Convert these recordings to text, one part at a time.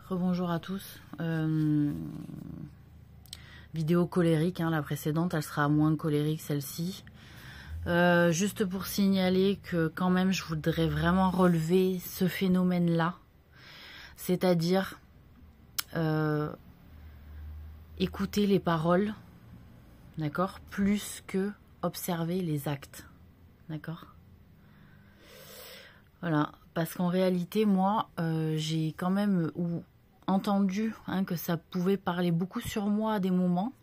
Rebonjour à tous. Vidéo colérique, hein, la précédente, elle sera moins colérique celle-ci. Juste pour signaler que quand même je voudrais vraiment relever ce phénomène-là. C'est-à-dire écouter les paroles, d'accord, plus que observer les actes, d'accord. Voilà, parce qu'en réalité, moi, j'ai quand même entendu que ça pouvait parler beaucoup sur moi à des moments,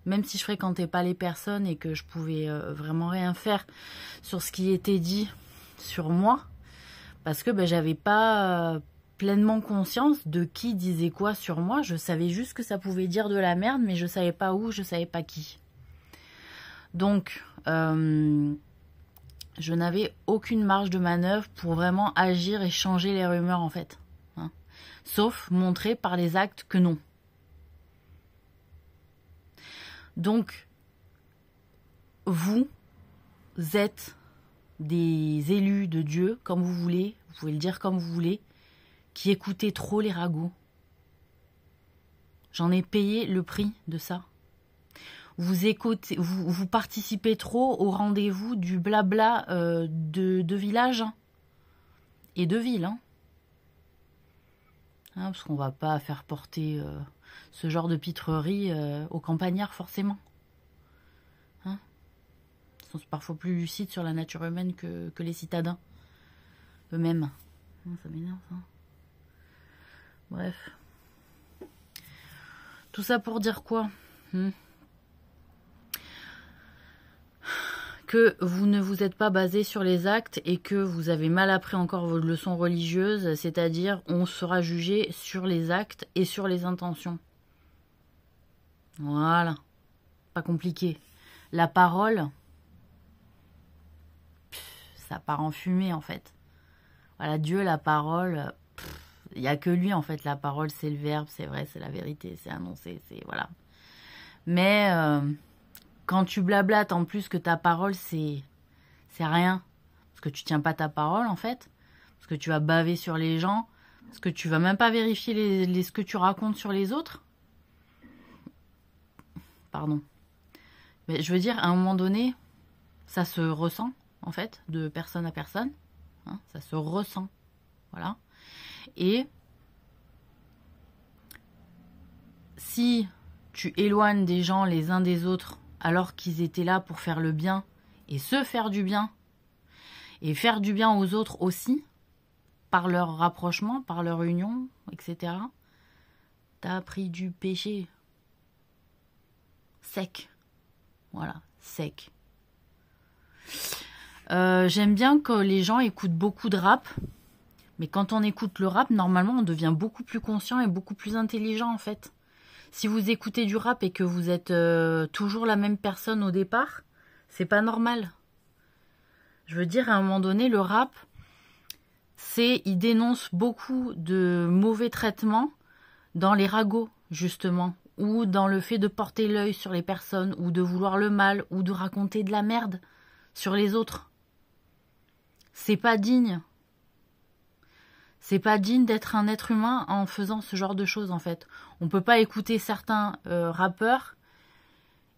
même si je fréquentais pas les personnes et que je pouvais vraiment rien faire sur ce qui était dit sur moi, parce que j'avais pas pleinement conscience de qui disait quoi sur moi. Je savais juste que ça pouvait dire de la merde, mais je savais pas où, je savais pas qui. Donc, je n'avais aucune marge de manœuvre pour vraiment agir et changer les rumeurs en fait. Hein. Sauf montrer par les actes que non. Donc, vous êtes des élus de Dieu, comme vous voulez, vous pouvez le dire comme vous voulez, qui écoutez trop les ragots. J'en ai payé le prix de ça. Vous écoutez, vous participez trop au rendez-vous du blabla de village et de ville. Hein, parce qu'on va pas faire porter ce genre de pitrerie aux campagnards forcément. Hein, ils sont parfois plus lucides sur la nature humaine que les citadins eux-mêmes. Ça m'énerve ça. Bref. Tout ça pour dire quoi? Que vous ne vous êtes pas basé sur les actes et que vous avez mal appris encore vos leçons religieuses, c'est-à-dire on sera jugé sur les actes et sur les intentions. Voilà, pas compliqué. La parole, ça part en fumée en fait. Voilà, Dieu, la parole, il n'y a que lui en fait. La parole, c'est le verbe, c'est vrai, c'est la vérité, c'est annoncé, c'est voilà. Mais quand tu blablates en plus que ta parole, c'est rien. Parce que tu tiens pas ta parole, en fait. Parce que tu vas baver sur les gens. Parce que tu vas même pas vérifier ce que tu racontes sur les autres. Pardon. Mais je veux dire, à un moment donné, ça se ressent, en fait, de personne à personne. Hein, ça se ressent. Voilà. Et si tu éloignes des gens les uns des autres, alors qu'ils étaient là pour faire le bien et se faire du bien et faire du bien aux autres aussi, par leur rapprochement, par leur union, etc. T'as pris du péché. Sec. Voilà, sec. J'aime bien que les gens écoutent beaucoup de rap, mais quand on écoute le rap, normalement, on devient beaucoup plus conscient et beaucoup plus intelligent, en fait. Si vous écoutez du rap et que vous êtes toujours la même personne au départ, c'est pas normal. Je veux dire, à un moment donné, le rap, il dénonce beaucoup de mauvais traitements dans les ragots, justement, ou dans le fait de porter l'œil sur les personnes, ou de vouloir le mal, ou de raconter de la merde sur les autres. C'est pas digne. C'est pas digne d'être un être humain en faisant ce genre de choses, en fait. On peut pas écouter certains rappeurs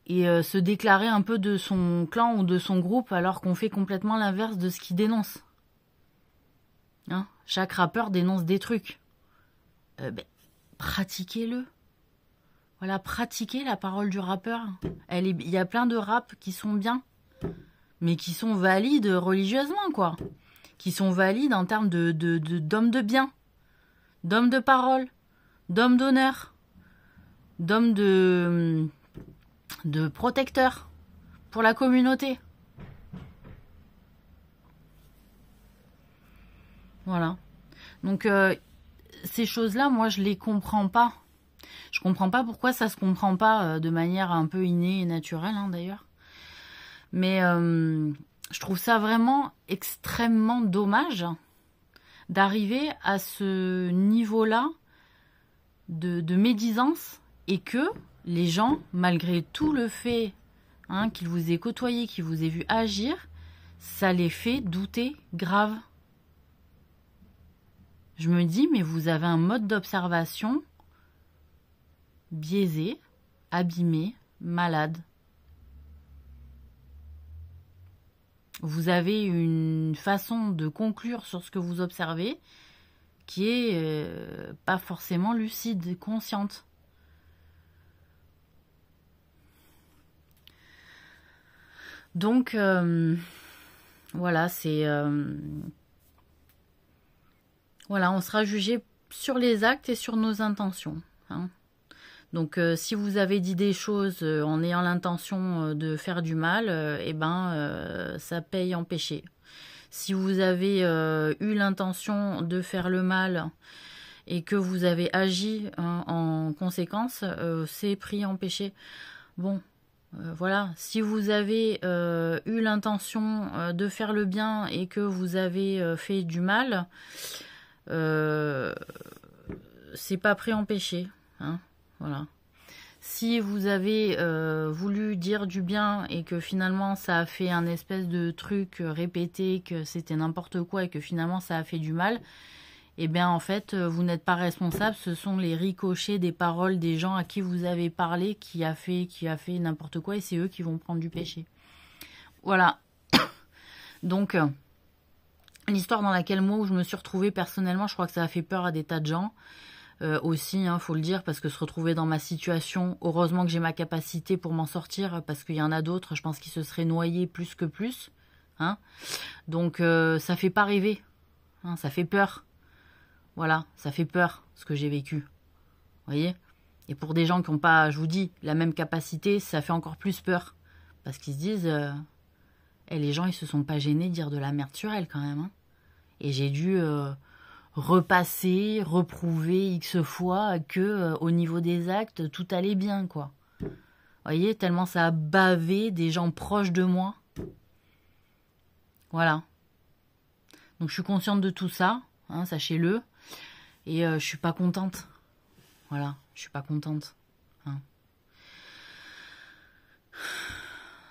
et se déclarer un peu de son clan ou de son groupe alors qu'on fait complètement l'inverse de ce qu'il dénonce. Hein, chaque rappeur dénonce des trucs. Pratiquez-le. Voilà, pratiquez la parole du rappeur. Il y a plein de raps qui sont bien, mais qui sont valides religieusement, quoi. Qui sont valides en termes d'hommes de bien, d'hommes de parole, d'hommes d'honneur, d'hommes de protecteurs pour la communauté. Voilà. Donc, ces choses-là, moi, je les comprends pas. Je comprends pas pourquoi ça se comprend pas de manière un peu innée et naturelle, hein, d'ailleurs. Mais je trouve ça vraiment extrêmement dommage d'arriver à ce niveau-là de médisance et que les gens, malgré tout le fait qu'ils vous aient côtoyé, qu'ils vous aient vu agir, ça les fait douter grave. je me dis, mais vous avez un mode d'observation biaisé, abîmé, malade. Vous avez une façon de conclure sur ce que vous observez qui est pas forcément lucide, consciente. Donc, voilà, c'est... voilà, on sera jugé sur les actes et sur nos intentions. Hein. Donc, si vous avez dit des choses en ayant l'intention de faire du mal, ça paye en péché. Si vous avez eu l'intention de faire le mal et que vous avez agi en conséquence, c'est pris en péché. Bon, voilà. Si vous avez eu l'intention de faire le bien et que vous avez fait du mal, c'est pas pris en péché. Hein, voilà. Si vous avez voulu dire du bien et que finalement ça a fait un espèce de truc répété, que c'était n'importe quoi et que finalement ça a fait du mal, eh bien en fait vous n'êtes pas responsable, ce sont les ricochets des paroles des gens à qui vous avez parlé qui a fait n'importe quoi et c'est eux qui vont prendre du péché. Voilà. Donc l'histoire dans laquelle moi où je me suis retrouvée personnellement, je crois que ça a fait peur à des tas de gens. Aussi, faut le dire, parce que se retrouver dans ma situation, heureusement que j'ai ma capacité pour m'en sortir, parce qu'il y en a d'autres, je pense qu'ils se seraient noyés plus que plus. Hein. Donc, ça fait pas rêver. Hein, ça fait peur. Voilà, ça fait peur, ce que j'ai vécu. Vous voyez? Et pour des gens qui n'ont pas, je vous dis, la même capacité, ça fait encore plus peur. Parce qu'ils se disent, les gens, ils se sont pas gênés de dire de la merde sur elle, quand même. Hein. Et j'ai dû... repasser, reprouver X fois que au niveau des actes, tout allait bien, quoi. Vous voyez, tellement ça a bavé des gens proches de moi. Voilà. Donc je suis consciente de tout ça, hein, sachez-le. Et je suis pas contente. Voilà, je suis pas contente. Hein.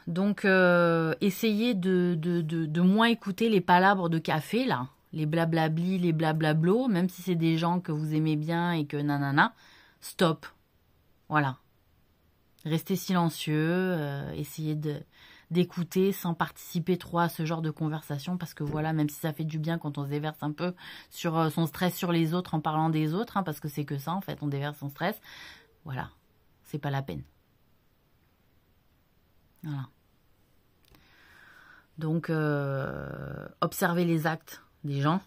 Donc essayez de moins écouter les palabres de café, là. Les blablabli, les blablablo, même si c'est des gens que vous aimez bien et que nanana, stop. Voilà. Restez silencieux, essayez d'écouter sans participer trop à ce genre de conversation parce que voilà, même si ça fait du bien quand on se déverse un peu sur son stress sur les autres en parlant des autres, hein, parce que c'est que ça en fait, on déverse son stress, voilà, c'est pas la peine. Voilà. Donc, observez les actes des gens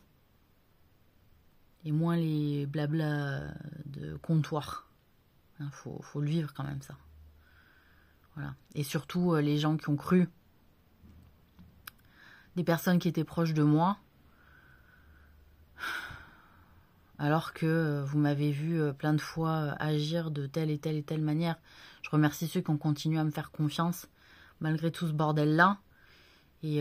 et moins les blabla de comptoir. Hein, faut le vivre quand même, ça. Voilà. Et surtout, les gens qui ont cru, des personnes qui étaient proches de moi, alors que vous m'avez vu plein de fois agir de telle et telle et telle manière. Je remercie ceux qui ont continué à me faire confiance, malgré tout ce bordel-là. Et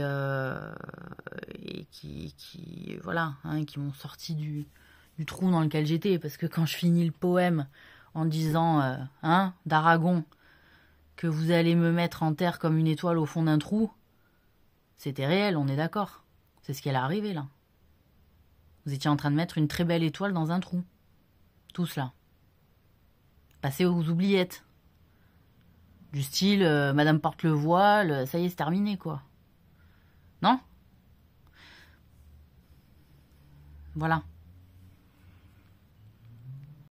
qui voilà, hein, qui m'ont sorti du trou dans lequel j'étais. Parce que quand je finis le poème en disant, d'Aragon, que vous allez me mettre en terre comme une étoile au fond d'un trou, c'était réel, on est d'accord. C'est ce qui allait arriver, là. Vous étiez en train de mettre une très belle étoile dans un trou. Tout cela. Passez aux oubliettes. Du style, Madame porte le voile, ça y est, c'est terminé, quoi. Non? Voilà.